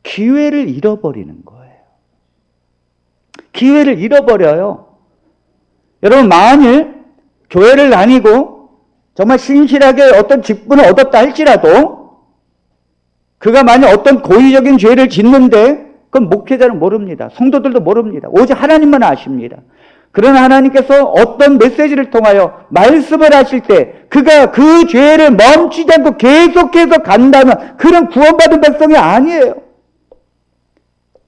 기회를 잃어버리는 거예요. 기회를 잃어버려요. 여러분 만일 교회를 다니고 정말 신실하게 어떤 직분을 얻었다 할지라도 그가 만약 어떤 고의적인 죄를 짓는데 그건 목회자는 모릅니다. 성도들도 모릅니다. 오직 하나님만 아십니다. 그러나 하나님께서 어떤 메시지를 통하여 말씀을 하실 때 그가 그 죄를 멈추지 않고 계속해서 간다면 그런 구원받은 백성이 아니에요.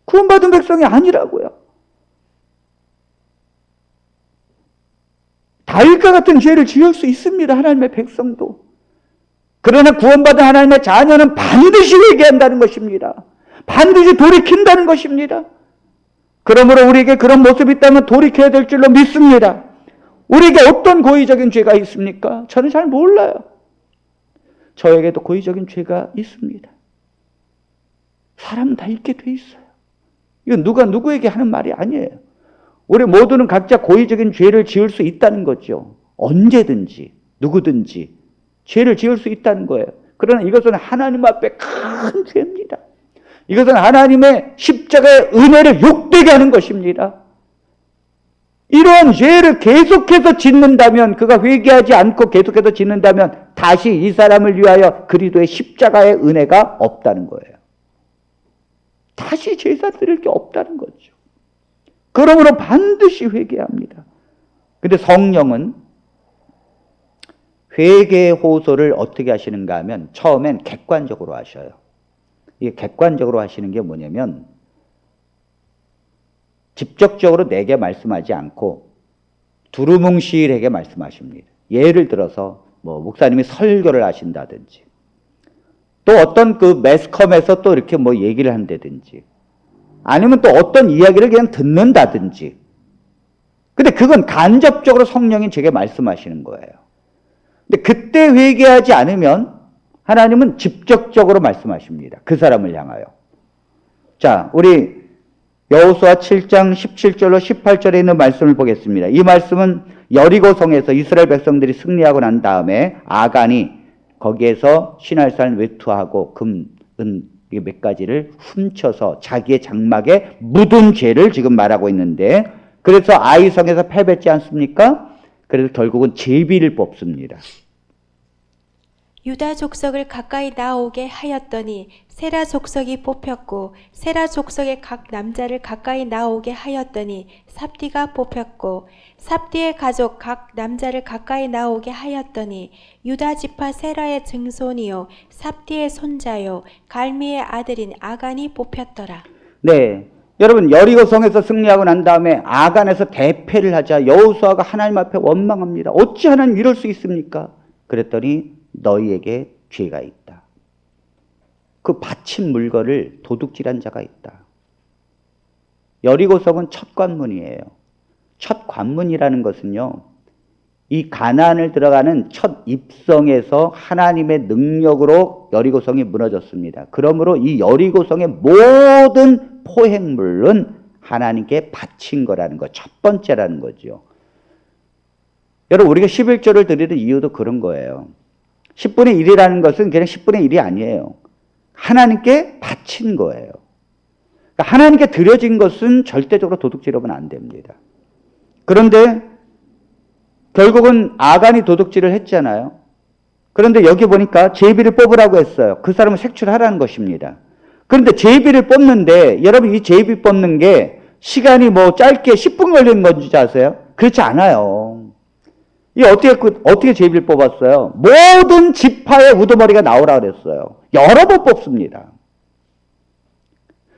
구원받은 백성이 아니라고요. 다윗과 같은 죄를 지을 수 있습니다. 하나님의 백성도. 그러나 구원받은 하나님의 자녀는 반드시 회개한다는 것입니다. 반드시 돌이킨다는 것입니다. 그러므로 우리에게 그런 모습이 있다면 돌이켜야 될 줄로 믿습니다. 우리에게 어떤 고의적인 죄가 있습니까? 저는 잘 몰라요. 저에게도 고의적인 죄가 있습니다. 사람은 다 있게 돼 있어요. 이건 누가 누구에게 하는 말이 아니에요. 우리 모두는 각자 고의적인 죄를 지을 수 있다는 거죠. 언제든지 누구든지 죄를 지을 수 있다는 거예요. 그러나 이것은 하나님 앞에 큰 죄입니다. 이것은 하나님의 십자가의 은혜를 욕되게 하는 것입니다. 이러한 죄를 계속해서 짓는다면, 그가 회개하지 않고 계속해서 짓는다면 다시 이 사람을 위하여 그리스도의 십자가의 은혜가 없다는 거예요. 다시 제사 드릴 게 없다는 거죠. 그러므로 반드시 회개합니다. 근데 성령은 회개의 호소를 어떻게 하시는가 하면 처음엔 객관적으로 하셔요. 이게 객관적으로 하시는 게 뭐냐면 직접적으로 내게 말씀하지 않고 두루뭉실하게 말씀하십니다. 예를 들어서 목사님이 설교를 하신다든지 또 어떤 그 매스컴에서 또 이렇게 얘기를 한다든지 아니면 또 어떤 이야기를 그냥 듣는다든지. 근데 그건 간접적으로 성령이 제게 말씀하시는 거예요. 근데 그때 회개하지 않으면 하나님은 직접적으로 말씀하십니다. 그 사람을 향하여. 자, 우리 여호수아 7장 17절로 18절에 있는 말씀을 보겠습니다. 이 말씀은 여리고성에서 이스라엘 백성들이 승리하고 난 다음에 아간이 거기에서 신할산 외투하고 금, 은 몇 가지를 훔쳐서 자기의 장막에 묻은 죄를 지금 말하고 있는데, 그래서 아이성에서 패배했지 않습니까? 그래서 결국은 제비를 뽑습니다. 유다 족속을 가까이 나오게 하였더니 세라 족속이 뽑혔고, 세라 족속의 각 남자를 가까이 나오게 하였더니 삽디가 뽑혔고, 삽디의 가족 각 남자를 가까이 나오게 하였더니 유다 지파 세라의 증손이요 삽디의 손자요 갈미의 아들인 아간이 뽑혔더라. 네, 여러분 여리고성에서 승리하고 난 다음에 아간에서 대패를 하자 여호수아가 하나님 앞에 원망합니다. 어찌 하나님 이럴 수 있습니까? 그랬더니 너희에게 죄가 있다. 그 바친 물건을 도둑질한 자가 있다. 여리고성은 첫 관문이에요. 첫 관문이라는 것은요, 이 가나안을 들어가는 첫 입성에서 하나님의 능력으로 여리고성이 무너졌습니다. 그러므로 이 여리고성의 모든 포획물은 하나님께 바친 거라는 것, 첫 번째라는 거죠. 여러분, 우리가 11조를 드리는 이유도 그런 거예요. 10분의 1이라는 것은 그냥 10분의 1이 아니에요. 하나님께 바친 거예요. 그러니까 하나님께 드려진 것은 절대적으로 도둑질하면 안 됩니다. 그런데 결국은 아간이 도둑질을 했잖아요. 그런데 여기 보니까 제비를 뽑으라고 했어요. 그 사람을 색출하라는 것입니다. 그런데 제비를 뽑는데, 여러분 이 제비 뽑는 게 시간이 짧게 10분 걸리는 건지 아세요? 그렇지 않아요. 이 어떻게 제비를 뽑았어요? 모든 지파의 우두머리가 나오라 그랬어요. 여러 번 뽑습니다.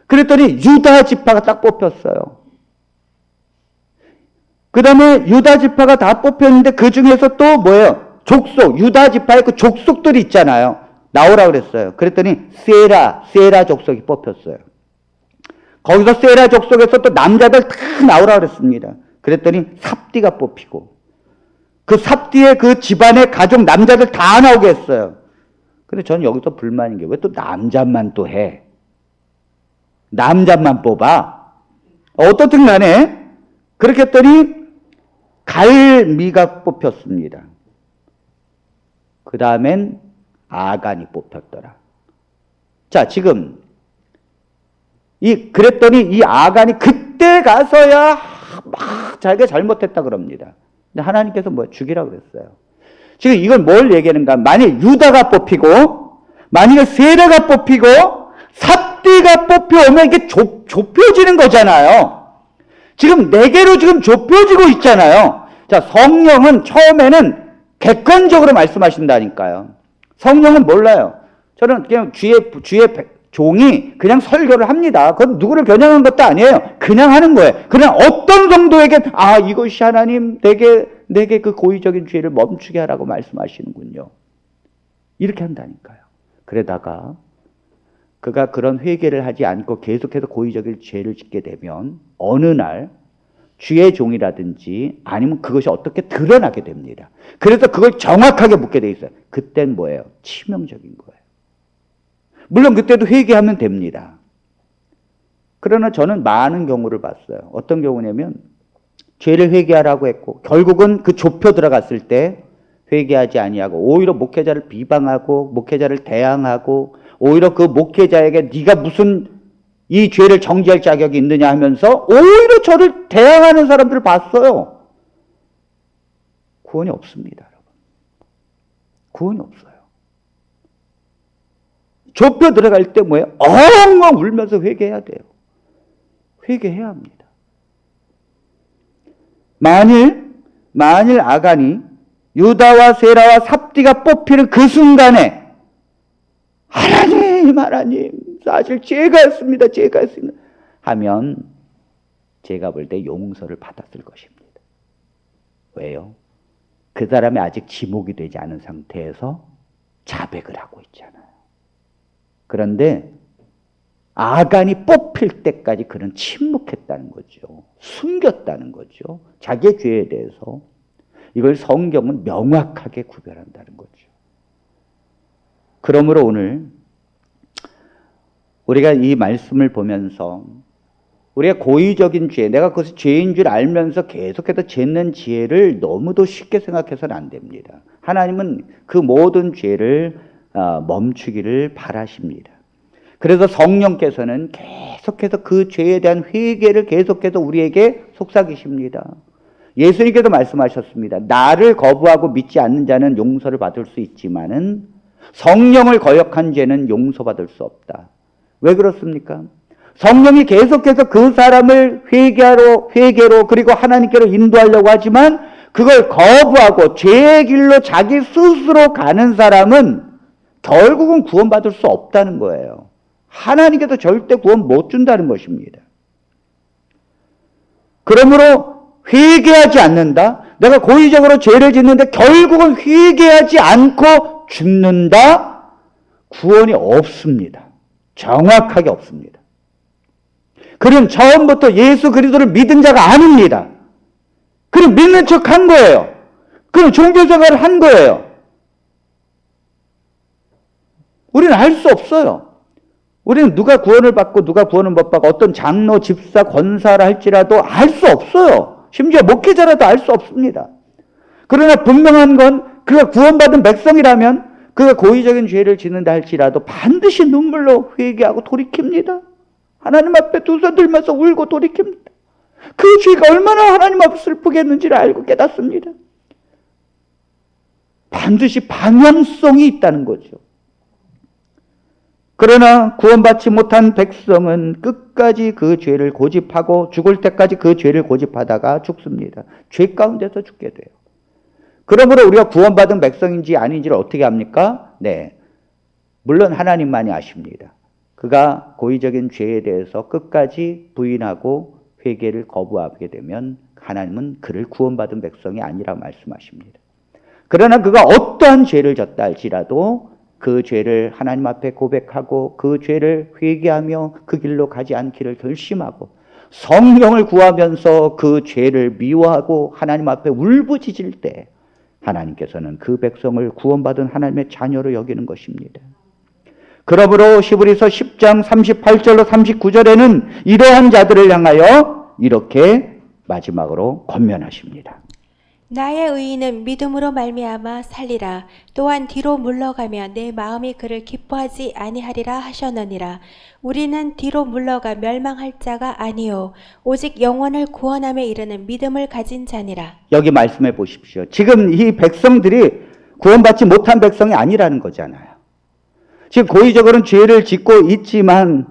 그랬더니 유다 지파가 딱 뽑혔어요. 그 다음에 유다 지파가 다 뽑혔는데 그 중에서 또 뭐예요? 족속, 유다 지파의 그 족속들이 있잖아요. 나오라 그랬어요. 그랬더니 세라 족속이 뽑혔어요. 거기서 세라 족속에서 또 남자들 다 나오라 그랬습니다. 그랬더니 삽디가 뽑히고, 그 삽디의 그 집안의 가족 남자들 다 나오게 했어요. 근데 저는 여기서 불만인 게 왜 또 남자만 또 해? 남자만 뽑아? 어떻든 간에 그렇게 했더니 갈미가 뽑혔습니다. 그 다음엔 아간이 뽑혔더라. 자, 지금 그랬더니 이 아간이 그때 가서야 막 자기가 잘못했다 그럽니다. 근데 하나님께서 뭐 죽이라 그랬어요. 지금 이건 뭘 얘기하는가? 만약 유다가 뽑히고, 만약에 세례가 뽑히고, 삽디가 뽑혀오면 이게 좁혀지는 거잖아요. 지금 네 개로 지금 좁혀지고 있잖아요. 자, 성령은 처음에는 객관적으로 말씀하신다니까요. 성령은 몰라요. 저는 그냥 주의 종이 그냥 설교를 합니다. 그건 누구를 겨냥한 것도 아니에요. 그냥 하는 거예요. 그냥 어떤 정도에게 이것이 하나님 내게 그 고의적인 죄를 멈추게 하라고 말씀하시는군요. 이렇게 한다니까요. 그러다가 그가 그런 회개를 하지 않고 계속해서 고의적인 죄를 짓게 되면 어느 날 주의 종이라든지 아니면 그것이 어떻게 드러나게 됩니다. 그래서 그걸 정확하게 묻게 돼 있어요. 그땐 뭐예요? 치명적인 거예요. 물론 그때도 회개하면 됩니다. 그러나 저는 많은 경우를 봤어요. 어떤 경우냐면 죄를 회개하라고 했고 결국은 그 좁혀 들어갔을 때 회개하지 아니하고 오히려 목회자를 비방하고 목회자를 대항하고 오히려 그 목회자에게 네가 무슨 이 죄를 정지할 자격이 있느냐 하면서 오히려 저를 대항하는 사람들을 봤어요. 구원이 없습니다, 여러분. 구원이 없어요. 좁혀 들어갈 때 뭐예요? 엉엉 울면서 회개해야 돼요. 회개해야 합니다. 만일 아간이 유다와 세라와 삽디가 뽑히는 그 순간에 하나님 사실 제가 했습니다 하면 제가 볼 때 용서를 받았을 것입니다. 왜요? 그 사람이 아직 지목이 되지 않은 상태에서 자백을 하고 있잖아요. 그런데 아간이 뽑힐 때까지 그는 침묵했다는 거죠. 숨겼다는 거죠. 자기의 죄에 대해서. 이걸 성경은 명확하게 구별한다는 거죠. 그러므로 오늘 우리가 이 말씀을 보면서 우리가 고의적인 죄, 내가 그것이 죄인 줄 알면서 계속해서 짓는 죄를 너무도 쉽게 생각해서는 안 됩니다. 하나님은 그 모든 죄를 멈추기를 바라십니다. 그래서 성령께서는 계속해서 그 죄에 대한 회개를 계속해서 우리에게 속삭이십니다. 예수님께서 말씀하셨습니다. 나를 거부하고 믿지 않는 자는 용서를 받을 수 있지만은 성령을 거역한 죄는 용서받을 수 없다. 왜 그렇습니까? 성령이 계속해서 그 사람을 회개로 그리고 하나님께로 인도하려고 하지만 그걸 거부하고 죄의 길로 자기 스스로 가는 사람은 결국은 구원받을 수 없다는 거예요. 하나님께서 절대 구원 못 준다는 것입니다. 그러므로 회개하지 않는다. 내가 고의적으로 죄를 짓는데 결국은 회개하지 않고 죽는다. 구원이 없습니다. 정확하게 없습니다. 그는 처음부터 예수 그리스도를 믿은 자가 아닙니다. 그는 믿는 척 한 거예요. 그는 종교생활을 한 거예요. 우리는 알 수 없어요. 우리는 누가 구원을 받고 누가 구원을 못 받고 어떤 장로, 집사, 권사라 할지라도 알 수 없어요. 심지어 목회자라도 알 수 없습니다. 그러나 분명한 건 그가 구원받은 백성이라면 그가 고의적인 죄를 짓는다 할지라도 반드시 눈물로 회개하고 돌이킵니다. 하나님 앞에 두 손 들면서 울고 돌이킵니다. 그 죄가 얼마나 하나님 앞에 슬프겠는지를 알고 깨닫습니다. 반드시 방향성이 있다는 거죠. 그러나 구원받지 못한 백성은 끝까지 그 죄를 고집하고 죽을 때까지 그 죄를 고집하다가 죽습니다. 죄 가운데서 죽게 돼요. 그러므로 우리가 구원받은 백성인지 아닌지를 어떻게 합니까? 네, 물론 하나님만이 아십니다. 그가 고의적인 죄에 대해서 끝까지 부인하고 회개를 거부하게 되면 하나님은 그를 구원받은 백성이 아니라 말씀하십니다. 그러나 그가 어떠한 죄를 졌다 할지라도 그 죄를 하나님 앞에 고백하고 그 죄를 회개하며 그 길로 가지 않기를 결심하고 성령을 구하면서 그 죄를 미워하고 하나님 앞에 울부짖을 때 하나님께서는 그 백성을 구원받은 하나님의 자녀로 여기는 것입니다. 그러므로 히브리서 10장 38절로 39절에는 이러한 자들을 향하여 이렇게 마지막으로 권면하십니다. 나의 의인은 믿음으로 말미암아 살리라. 또한 뒤로 물러가며 내 마음이 그를 기뻐하지 아니하리라 하셨느니라. 우리는 뒤로 물러가 멸망할 자가 아니요 오직 영혼을 구원함에 이르는 믿음을 가진 자니라. 여기 말씀해 보십시오. 지금 이 백성들이 구원받지 못한 백성이 아니라는 거잖아요. 지금 고의적으로는 죄를 짓고 있지만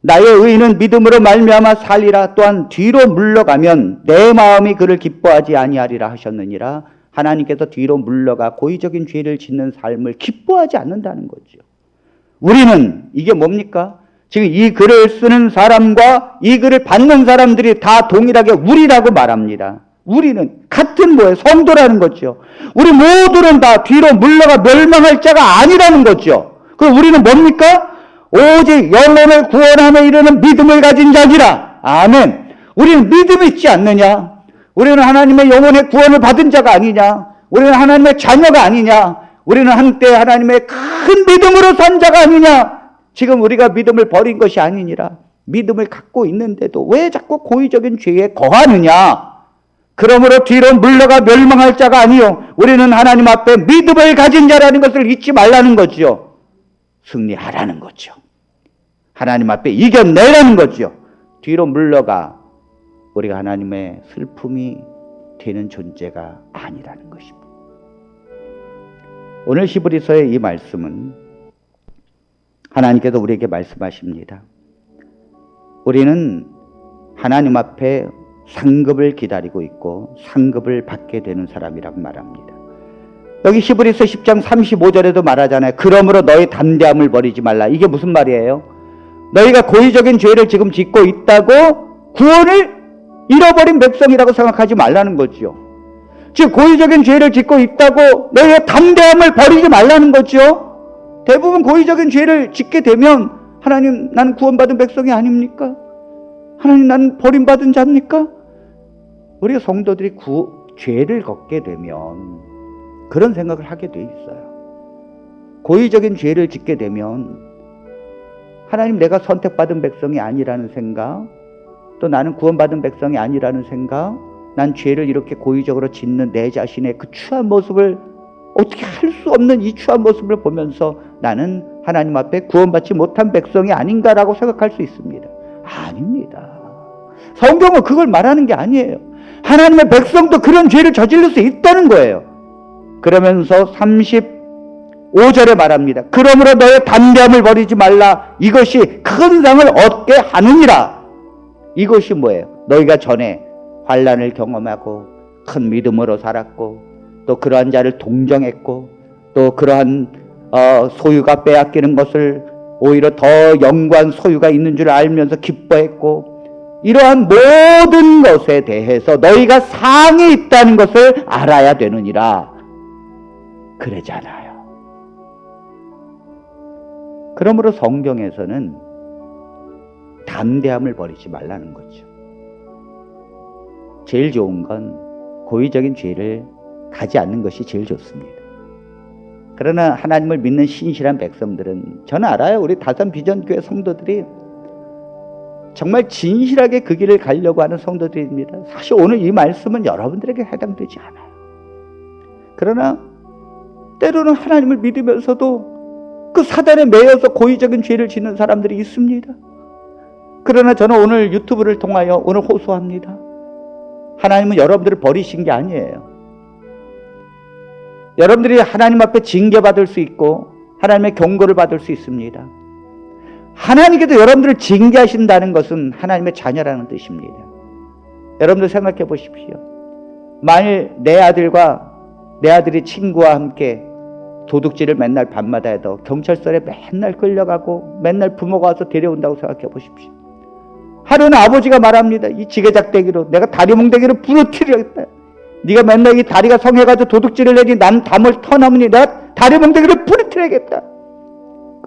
나의 의인은 믿음으로 말미암아 살리라. 또한 뒤로 물러가면 내 마음이 그를 기뻐하지 아니하리라 하셨느니라. 하나님께서 뒤로 물러가 고의적인 죄를 짓는 삶을 기뻐하지 않는다는 거죠. 우리는 이게 뭡니까? 지금 이 글을 쓰는 사람과 이 글을 받는 사람들이 다 동일하게 우리라고 말합니다. 우리는 같은 뭐예요? 성도라는 거죠. 우리 모두는 다 뒤로 물러가 멸망할 자가 아니라는 거죠. 그럼 우리는 뭡니까? 오직 영혼을 구원함에 이르는 믿음을 가진 자니라. 아멘. 우리는 믿음이 있지 않느냐? 우리는 하나님의 영혼의 구원을 받은 자가 아니냐? 우리는 하나님의 자녀가 아니냐? 우리는 한때 하나님의 큰 믿음으로 산 자가 아니냐? 지금 우리가 믿음을 버린 것이 아니니라. 믿음을 갖고 있는데도 왜 자꾸 고의적인 죄에 거하느냐? 그러므로 뒤로 물러가 멸망할 자가 아니요 우리는 하나님 앞에 믿음을 가진 자라는 것을 잊지 말라는 거죠. 승리하라는 거죠. 하나님 앞에 이겨내라는 거죠. 뒤로 물러가 우리가 하나님의 슬픔이 되는 존재가 아니라는 것입니다. 오늘 히브리서의 이 말씀은 하나님께서 우리에게 말씀하십니다. 우리는 하나님 앞에 상급을 기다리고 있고 상급을 받게 되는 사람이라고 말합니다. 여기 히브리서 10장 35절에도 말하잖아요. 그러므로 너희 담대함을 버리지 말라. 이게 무슨 말이에요? 너희가 고의적인 죄를 지금 짓고 있다고 구원을 잃어버린 백성이라고 생각하지 말라는 거죠. 즉 고의적인 죄를 짓고 있다고 너희의 담대함을 버리지 말라는 거죠. 대부분 고의적인 죄를 짓게 되면 하나님 나는 구원받은 백성이 아닙니까? 하나님 나는 버림받은 자입니까? 우리 성도들이 죄를 걷게 되면 그런 생각을 하게 돼 있어요. 고의적인 죄를 짓게 되면 하나님 내가 선택받은 백성이 아니라는 생각, 또 나는 구원받은 백성이 아니라는 생각, 난 죄를 이렇게 고의적으로 짓는 내 자신의 그 추한 모습을 어떻게 할 수 없는 이 추한 모습을 보면서 나는 하나님 앞에 구원받지 못한 백성이 아닌가라고 생각할 수 있습니다. 아닙니다. 성경은 그걸 말하는 게 아니에요. 하나님의 백성도 그런 죄를 저지를 수 있다는 거예요. 그러면서 35절에 말합니다. 그러므로 너의 담대함을 버리지 말라. 이것이 큰 상을 얻게 하느니라. 이것이 뭐예요? 너희가 전에 환난을 경험하고 큰 믿음으로 살았고 또 그러한 자를 동정했고 또 그러한 소유가 빼앗기는 것을 오히려 더 영광 소유가 있는 줄 알면서 기뻐했고 이러한 모든 것에 대해서 너희가 상이 있다는 것을 알아야 되느니라. 그러잖아요. 그러므로 성경에서는 담대함을 버리지 말라는 거죠. 제일 좋은 건 고의적인 죄를 가지 않는 것이 제일 좋습니다. 그러나 하나님을 믿는 신실한 백성들은 저는 알아요. 우리 다산 비전교회 성도들이 정말 진실하게 그 길을 가려고 하는 성도들입니다. 사실 오늘 이 말씀은 여러분들에게 해당되지 않아요. 그러나 때로는 하나님을 믿으면서도 그 사단에 매여서 고의적인 죄를 짓는 사람들이 있습니다. 그러나 저는 오늘 유튜브를 통하여 오늘 호소합니다. 하나님은 여러분들을 버리신 게 아니에요. 여러분들이 하나님 앞에 징계받을 수 있고 하나님의 경고를 받을 수 있습니다. 하나님께서 여러분들을 징계하신다는 것은 하나님의 자녀라는 뜻입니다. 여러분들 생각해 보십시오. 만일 내 아들이 친구와 함께 도둑질을 맨날 밤마다 해도 경찰서에 맨날 끌려가고 맨날 부모가 와서 데려온다고 생각해 보십시오. 하루는 아버지가 말합니다. 이 지게작대기로 내가 다리몽대기로 부러뜨리겠다. 네가 맨날 이 다리가 성해가지고 도둑질을 내니 난 담을 터넘으니 내가 다리몽대기로 부러뜨리겠다.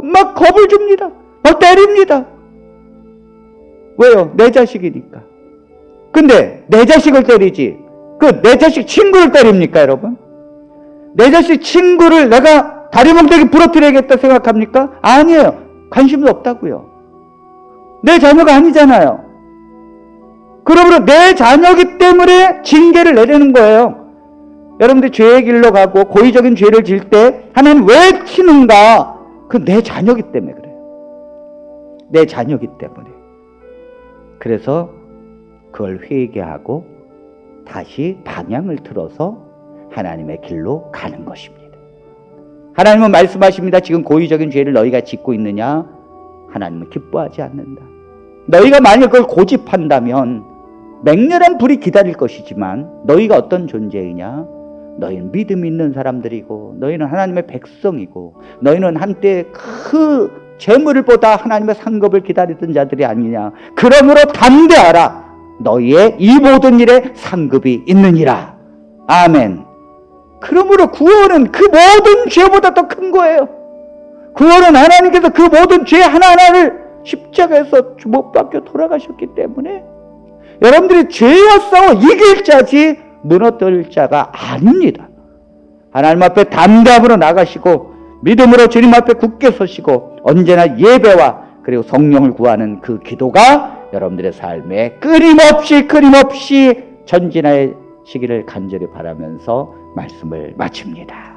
막 겁을 줍니다. 막 때립니다. 왜요? 내 자식이니까. 근데 내 자식을 때리지 그 내 자식 친구를 때립니까 여러분? 내 자식 친구를 내가 다리 몽둥이 부러뜨려야겠다 생각합니까? 아니에요. 관심도 없다고요. 내 자녀가 아니잖아요. 그러므로 내 자녀이기 때문에 징계를 내리는 거예요. 여러분들 죄의 길로 가고 고의적인 죄를 질 때 하나님 왜 치는가? 그 내 자녀이기 때문에 그래요. 내 자녀이기 때문에. 그래서 그걸 회개하고 다시 방향을 틀어서 하나님의 길로 가는 것입니다. 하나님은 말씀하십니다. 지금 고의적인 죄를 너희가 짓고 있느냐? 하나님은 기뻐하지 않는다. 너희가 만약 그걸 고집한다면 맹렬한 불이 기다릴 것이지만 너희가 어떤 존재이냐? 너희는 믿음 있는 사람들이고 너희는 하나님의 백성이고 너희는 한때 그 재물보다 하나님의 상급을 기다리던 자들이 아니냐. 그러므로 담대하라. 너희의 이 모든 일에 상급이 있느니라. 아멘. 그러므로 구원은 그 모든 죄보다 더 큰 거예요. 구원은 하나님께서 그 모든 죄 하나하나를 십자가에서 못 박혀 돌아가셨기 때문에 여러분들이 죄와 싸워 이길 자지 무너뜨릴 자가 아닙니다. 하나님 앞에 담대함으로 나가시고 믿음으로 주님 앞에 굳게 서시고 언제나 예배와 그리고 성령을 구하는 그 기도가 여러분들의 삶에 끊임없이 전진하시기를 간절히 바라면서 말씀을 마칩니다.